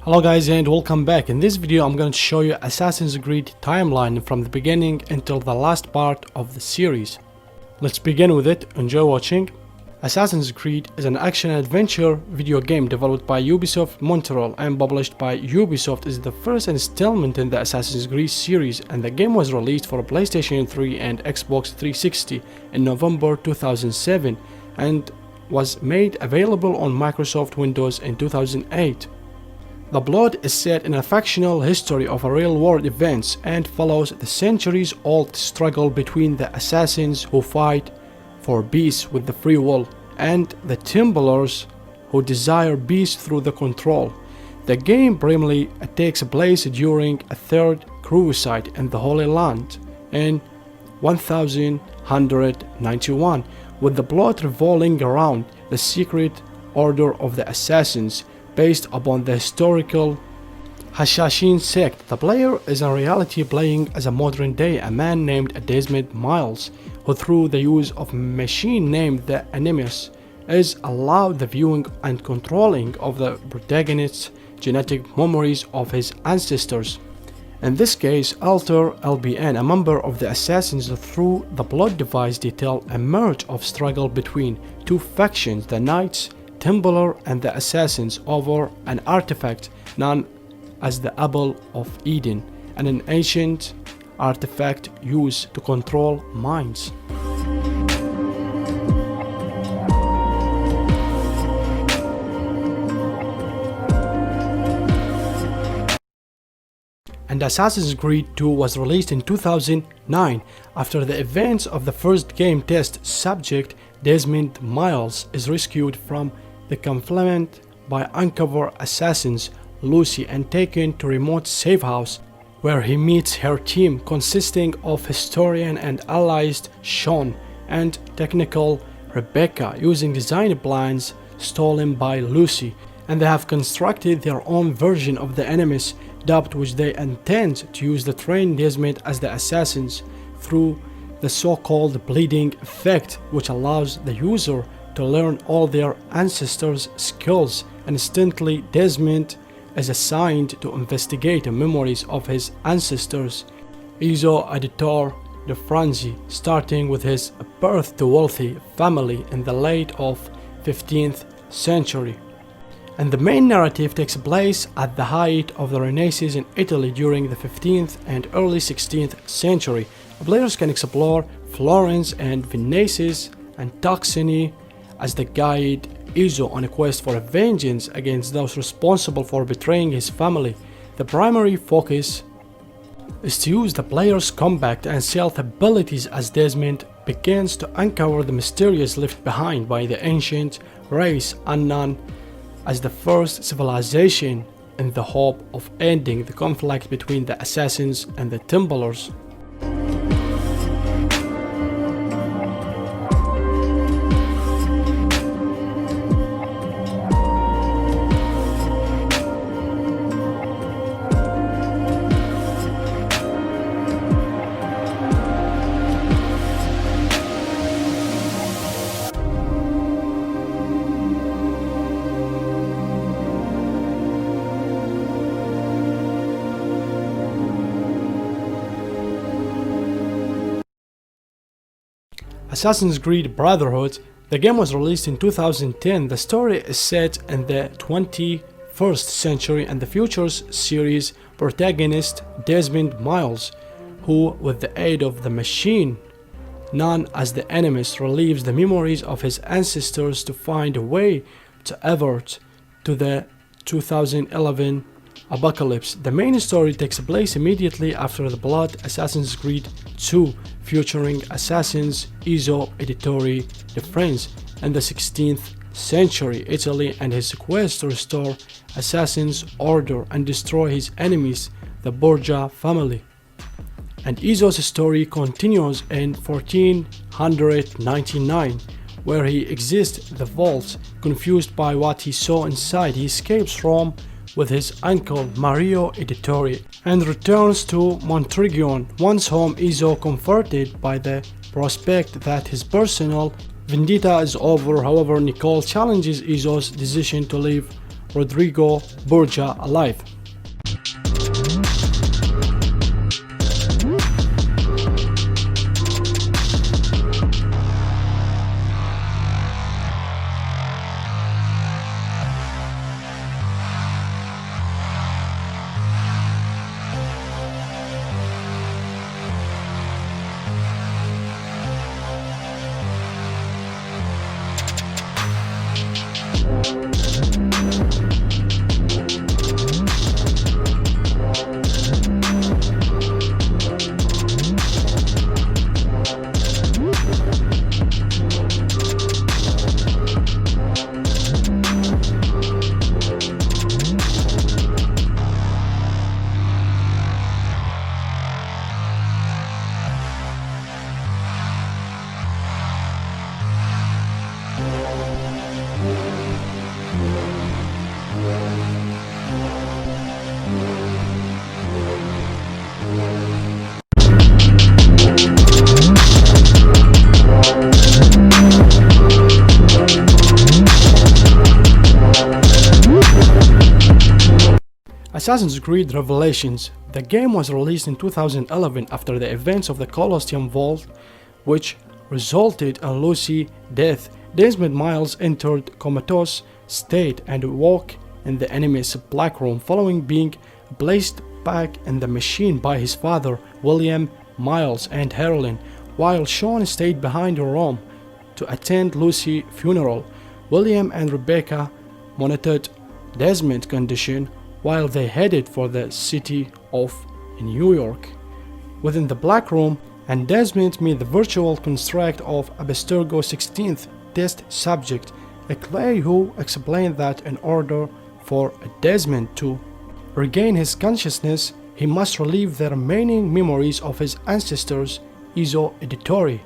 Hello guys and welcome back. In this video I'm going to show you Assassin's Creed timeline from the beginning until the last part of the series. Let's begin with it. Enjoy watching. Assassin's Creed is an action-adventure video game developed by Ubisoft Montreal and published by Ubisoft. It is the first installment in the Assassin's Creed series, and the game was released for PlayStation 3 and Xbox 360 in November 2007 and was made available on Microsoft Windows in 2008. The plot is set in a fictional history of real-world events and follows the centuries-old struggle between the assassins who fight for peace with the free will and the Templars who desire peace through the control. The game primarily takes place during a third crusade in the Holy Land in 1191, with the plot revolving around the secret order of the assassins based upon the historical Hashashin sect. The player is in reality playing as a modern day a man named Desmond Miles, who through the use of a machine named the Animus is allowed the viewing and controlling of the protagonist's genetic memories of his ancestors. In this case, Altaïr LBN, a member of the assassins, through the plot device detail a merge of struggle between two factions, the Knights Templar and the assassins, over an artifact known as the Apple of Eden, and an ancient artifact used to control minds. And Assassin's Creed 2 was released in 2009. After the events of the first game, test subject Desmond Miles is rescued from the confinement by undercover assassins Lucy and taken to a remote safe house, where he meets her team consisting of historian and allies Sean and technical Rebecca, using design plans stolen by Lucy, and they have constructed their own version of the enemies dubbed, which they intend to use to train Desmond as the assassins through the so-called bleeding effect, which allows the user to learn all their ancestors' skills. And instantly Desmond is assigned to investigate the memories of his ancestors, Iso Editor de Franzi, starting with his birth to wealthy family in the late of 15th century. And the main narrative takes place at the height of the Renaissance in Italy during the 15th and early 16th century. Players can explore Florence and Venice and Tuscany as they guide Iso on a quest for vengeance against those responsible for betraying his family. The primary focus is to use the player's combat and stealth abilities as Desmond begins to uncover the mysteries left behind by the ancient race unknown as the first civilization, in the hope of ending the conflict between the assassins and the Templars. Assassin's Creed Brotherhood. The game was released in 2010. The story is set in the 21st century and the Futures series protagonist Desmond Miles, who with the aid of the machine known as the Animus relieves the memories of his ancestors to find a way to avert to the 2011 apocalypse. The main story takes place immediately after the Blood Assassin's Creed 2, featuring assassins Iso Editori de France in the 16th century Italy and his quest to restore Assassin's order and destroy his enemies, the Borgia family. And Iso's story continues in 1499, where he exits the vault. Confused by what he saw inside, he escapes Rome with his uncle Mario Editori and returns to Montrigion. Once home, Iso, comforted by the prospect that his personal vendetta is over. However, Nicole challenges Iso's decision to leave Rodrigo Borgia alive. Assassin's Creed Revelations. The game was released in 2011 after the events of the Colosseum Vault, which resulted in Lucy's death. Desmond Miles entered comatose state and awoke in the enemy's black room following being placed back in the machine by his father, William Miles, and Herlin, while Sean stayed behind her room to attend Lucy's funeral. William and Rebecca monitored Desmond's condition while they headed for the city of New York. Within the Black Room, and Desmond met the virtual construct of Abstergo 16th test subject, a Clay, who explained that in order for Desmond to regain his consciousness, he must relive the remaining memories of his ancestors, Iso Editori,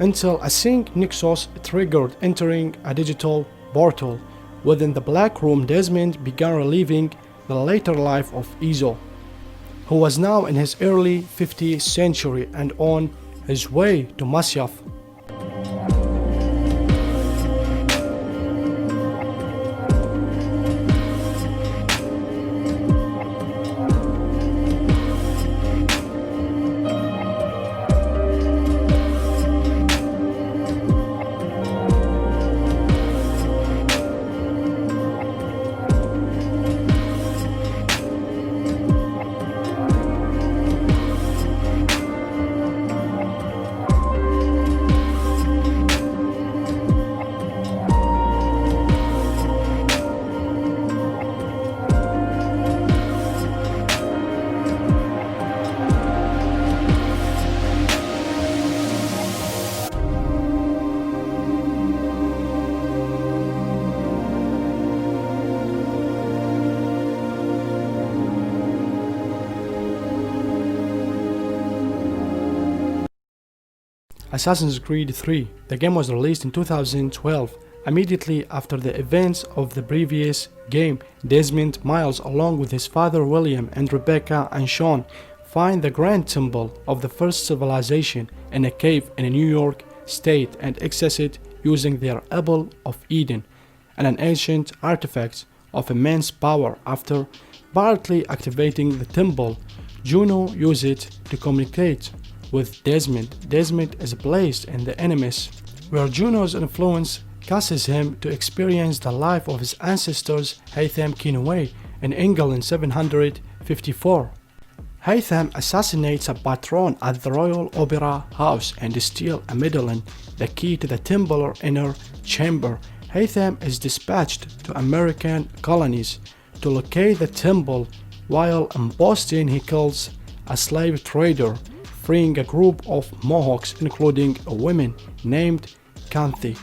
until a sync nexus triggered, entering a digital portal. Within the Black Room, Desmond began reliving the later life of Iso, who was now in his early 50th century and on his way to Masyaf. Assassin's Creed 3. The game was released in 2012. Immediately after the events of the previous game, Desmond Miles, along with his father William and Rebecca and Sean, find the Grand Temple of the First Civilization in a cave in New York State and access it using their Apple of Eden and an ancient artifact of immense power. After partly activating the temple, Juno uses it to communicate with Desmond. Desmond is placed in the Animus, where Juno's influence causes him to experience the life of his ancestors Haytham Kinway in England 754. Haytham assassinates a patron at the Royal Opera House and steals a medallion, the key to the temple inner chamber. Haytham is dispatched to American colonies to locate the temple. While in Boston, he kills a slave trader, freeing a group of Mohawks, including a woman named Canthi,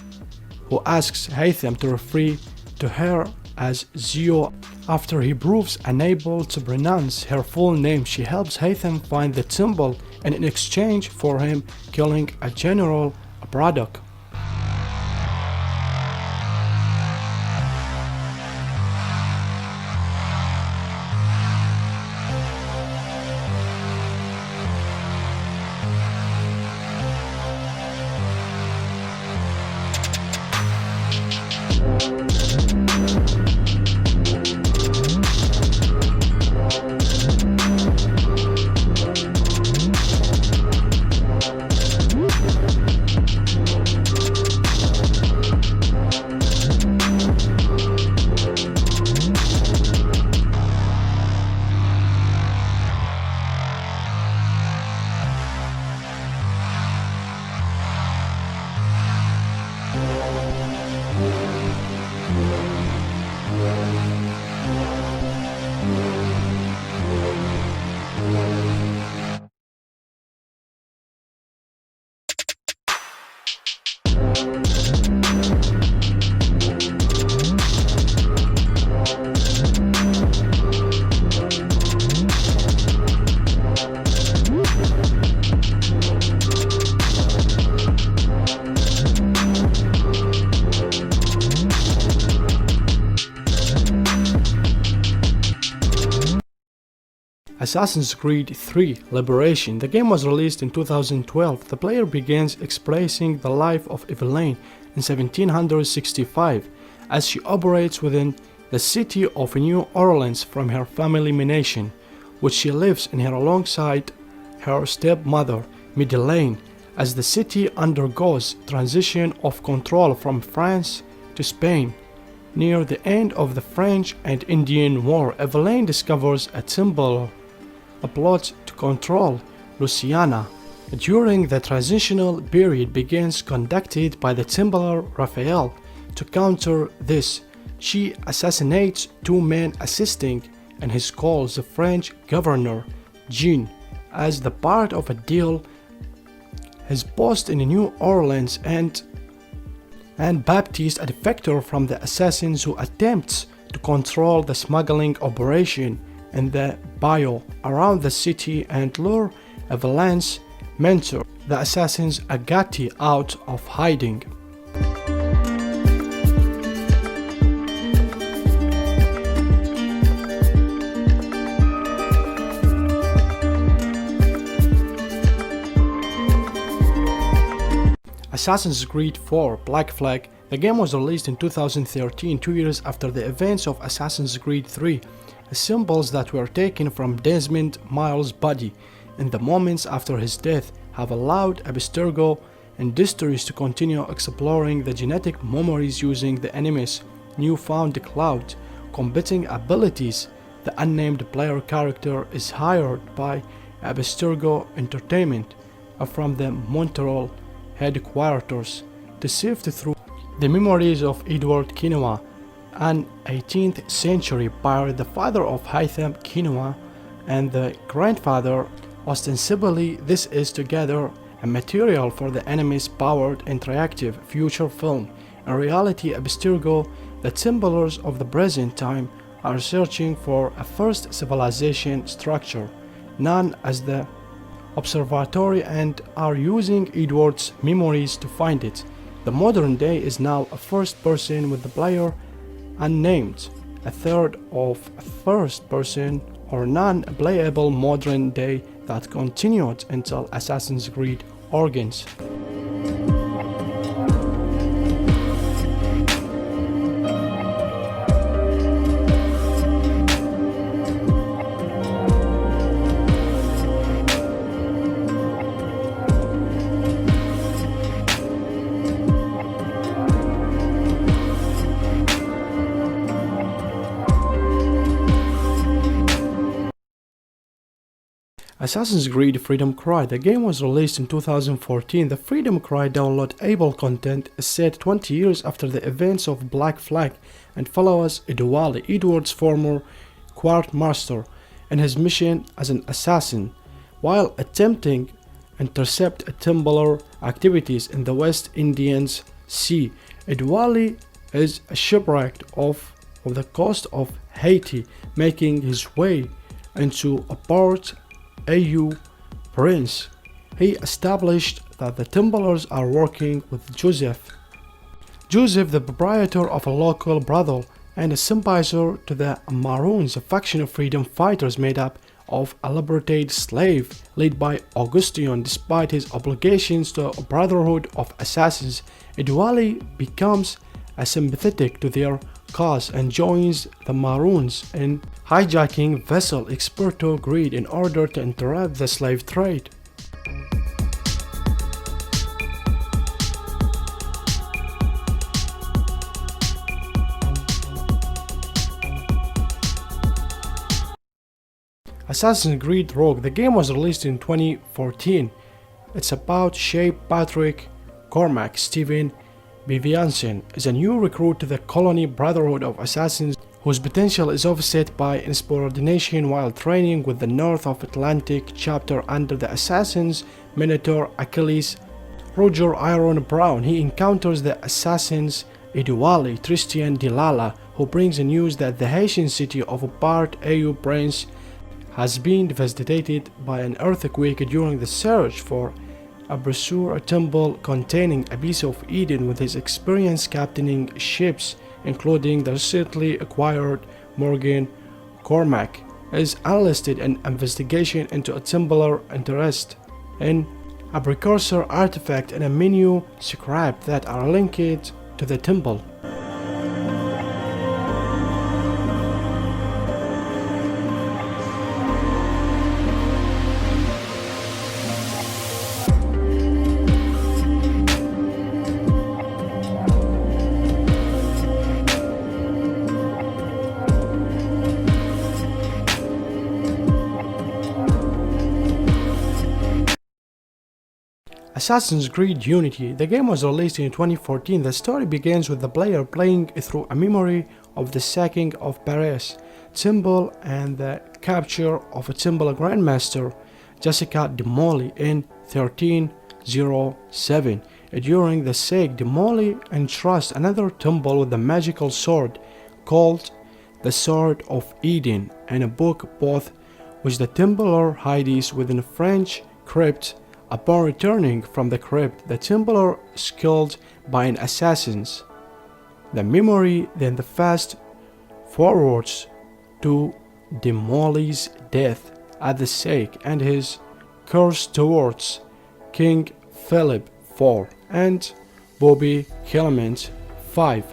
who asks Haytham to refer to her as Zio. After he proves unable to pronounce her full name, she helps Haytham find the temple, and in exchange for him killing a General Braddock. Assassin's Creed 3 Liberation. The game was released in 2012. The player begins exploring the life of Evelyn in 1765 as she operates within the city of New Orleans from her family mansion, which she lives in her alongside her stepmother, Madeleine, as the city undergoes transition of control from France to Spain. Near the end of the French and Indian War, Evelyn discovers a Templar plot to control Louisiana. During the transitional period begins conducted by the Templar Raphael. To counter this, she assassinates two men assisting in his calls the French governor, Jean, as the part of a deal. His post in New Orleans and Baptiste, a defector from the assassins who attempts to control the smuggling operation in the bayou around the city and lure Evelyn's mentor, the assassins Agati, out of hiding. Assassin's Creed 4 Black Flag. The game was released in 2013, 2 years after the events of Assassin's Creed 3. The symbols that were taken from Desmond Miles' body in the moments after his death have allowed Abstergo Industries to continue exploring the genetic memories using the enemy's newfound cloud combating abilities. The unnamed player character is hired by Abstergo Entertainment from the Montreal headquarters to sift through the memories of Edward Quinoa, an 18th century pirate, the father of Hytham Quinoa and the grandfather. Ostensibly, this is together a material for the enemy's powered interactive future film. In reality, Abstergo, the Templars of the present time, are searching for a first civilization structure, known as the Observatory, and are using Edward's memories to find it. The modern day is now a first person with the player unnamed, a third of a first person or non-playable modern day that continued until Assassin's Creed Origins. Assassin's Creed Freedom Cry. The game was released in 2014. The Freedom Cry downloadable content is set 20 years after the events of Black Flag and follows Edwali, Edward's former quartermaster, in his mission as an assassin while attempting to intercept Templar activities in the West Indian Sea. Edwali is shipwrecked off the coast of Haiti, making his way into a port AU Prince. He established that the Templars are working with Joseph, the proprietor of a local brothel and a sympathizer to the Maroons, a faction of freedom fighters made up of a liberated slave led by Augustin. Despite his obligations to a Brotherhood of Assassins, Edwali becomes sympathetic to their cause and joins the Maroons in hijacking vessel Experto Greed in order to interrupt the slave trade. Assassin's Creed Rogue. The game was released in 2014. It's about Shape Patrick Cormac. Stephen Viviansen is a new recruit to the colony Brotherhood of Assassins whose potential is offset by insubordination while training with the North of Atlantic chapter under the Assassins Minotaur Achilles Roger Iron Brown. He encounters the assassins Edwali Tristan Dilala, who brings the news that the Haitian city of Port au Prince has been devastated by an earthquake during the search for a Bressur temple containing a piece of Eden. With his experience captaining ships, including the recently acquired Morgan Cormac is enlisted in investigation into a Templar interest in a precursor artifact and a menu script that are linked to the temple. Assassin's Creed Unity. The game was released in 2014. The story begins with the player playing through a memory of the sacking of Paris Temple and the capture of a Temple Grandmaster, Jessica de Molly, in 1307. During the sack, de Molly entrusts another temple with a magical sword called the Sword of Eden and a book both which the Templar hides within a French crypt. Upon returning from the crypt, the Templar is killed by an assassin. The memory then fast forwards to de Molly's death at the stake and his curse towards King Philip IV and Bobby Clement V.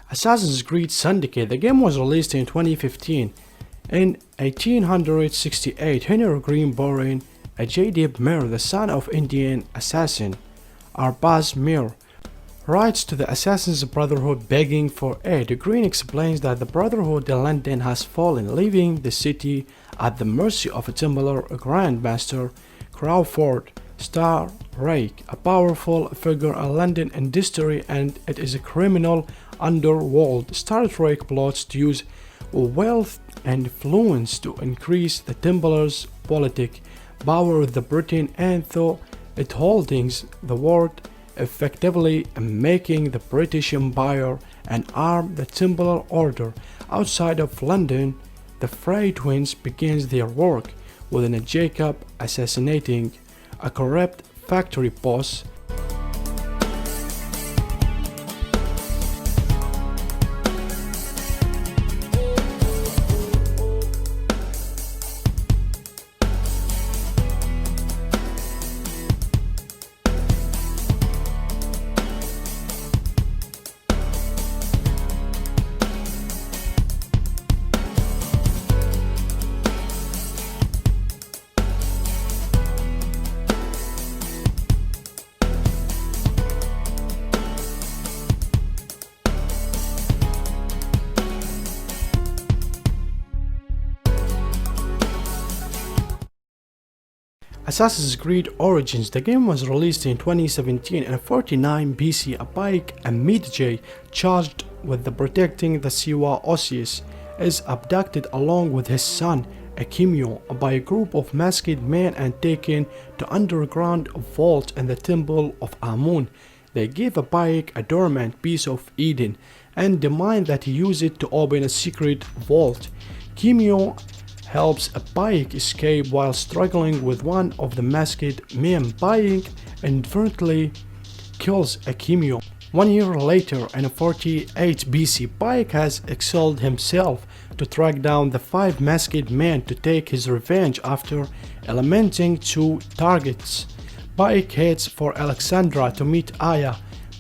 Assassin's Creed Syndicate. The game was released in 2015. In 1868, Henry Green-Born, a J.D. Mir, the son of Indian assassin Arbaz Mir, writes to the Assassin's Brotherhood begging for aid. Green explains that the Brotherhood in London has fallen, leaving the city at the mercy of a Templar Grandmaster, Crawford Starrake, a powerful figure in London industry, and it is a criminal underworld. Starrake plots to use wealth and influence to increase the Templars' politic power with the Britain, and though it holdings the world effectively making the British Empire and arm the Templar Order outside of London. The Frey twins begins their work within a Jacob assassinating a corrupt factory boss. Assassin's Creed Origins. The game was released in 2017 and 49 BC. A bike, a Medjay, charged with the protecting the Siwa Osiris, is abducted along with his son Akimio by a group of masked men and taken to underground vault in the temple of Amun. They give a bike a dormant piece of Eden and demand that he use it to open a secret vault. Kimio helps a Bayek escape while struggling with one of the masked men. Bayek inadvertently kills Akimio. 1 year later, in 48 BC, Bayek has exiled himself to track down the 5 masked men to take his revenge after eliminating 2 targets. Bayek heads for Alexandria to meet Aya,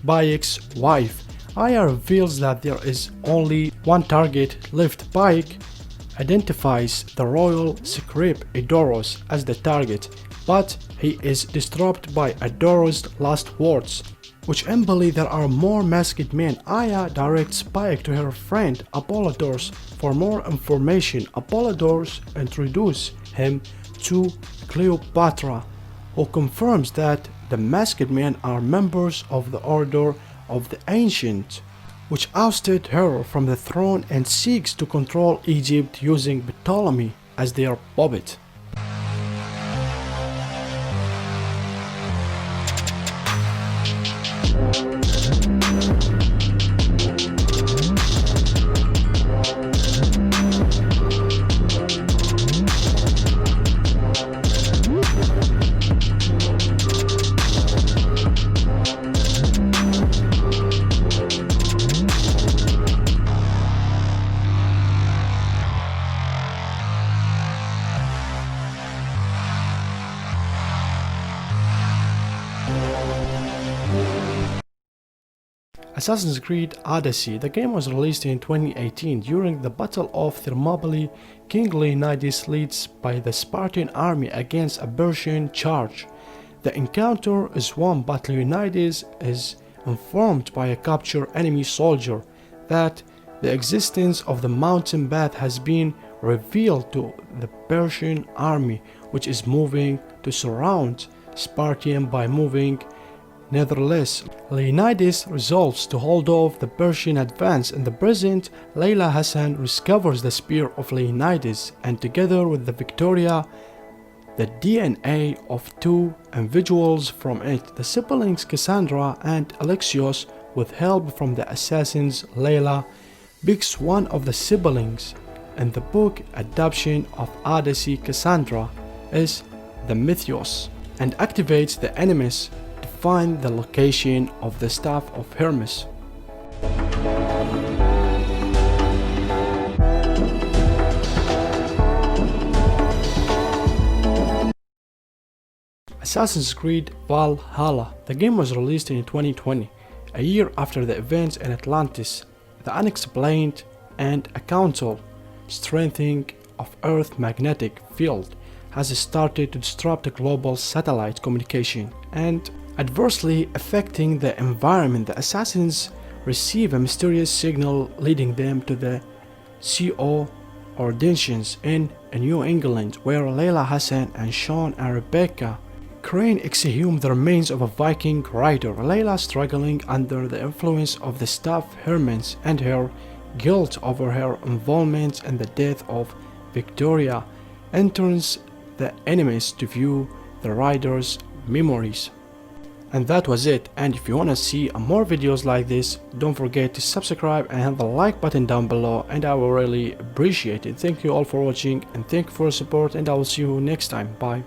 Bayek's wife. Aya reveals that there is only one target left. Pike identifies the royal scribe Edoros as the target, but he is disturbed by Edoros' last words, which imply there are more masked men. Aya directs Pike to her friend Apollodorus for more information. Apollodorus introduces him to Cleopatra, who confirms that the masked men are members of the Order of the Ancient, which ousted her from the throne and seeks to control Egypt using Ptolemy as their puppet. Assassin's Creed Odyssey. The game was released in 2018. During the Battle of Thermopylae, King Leonidas leads by the Spartan army against a Persian charge. The encounter is won, but Leonidas is informed by a captured enemy soldier that the existence of the mountain path has been revealed to the Persian army, which is moving to surround Spartium by moving. Nevertheless, Leonidas resolves to hold off the Persian advance. In the present, Layla Hassan discovers the spear of Leonidas, and together with the Victoria, the DNA of two individuals from it, the siblings Cassandra and Alexios, with help from the assassins Layla, picks one of the siblings. In the book adaptation of Odyssey, Cassandra is the Mythos and activates the enemies to find the location of the staff of Hermes. Assassin's Creed Valhalla. The game was released in 2020, a year after the events in Atlantis, the unexplained, and a council strengthening of Earth's magnetic field has started to disrupt global satellite communication and adversely affecting the environment. The assassins receive a mysterious signal leading them to the CO Auditions in New England, where Layla Hassan and Sean and Rebecca Crane exhume the remains of a Viking rider. Layla, struggling under the influence of the staff Hermes and her guilt over her involvement in the death of Victoria, enters the enemies to view the rider's memories. And that was it. And if you wanna see more videos like this, don't forget to subscribe and hit the like button down below, and I will really appreciate it. Thank you all for watching, and thank you for your support, and I will see you next time. Bye.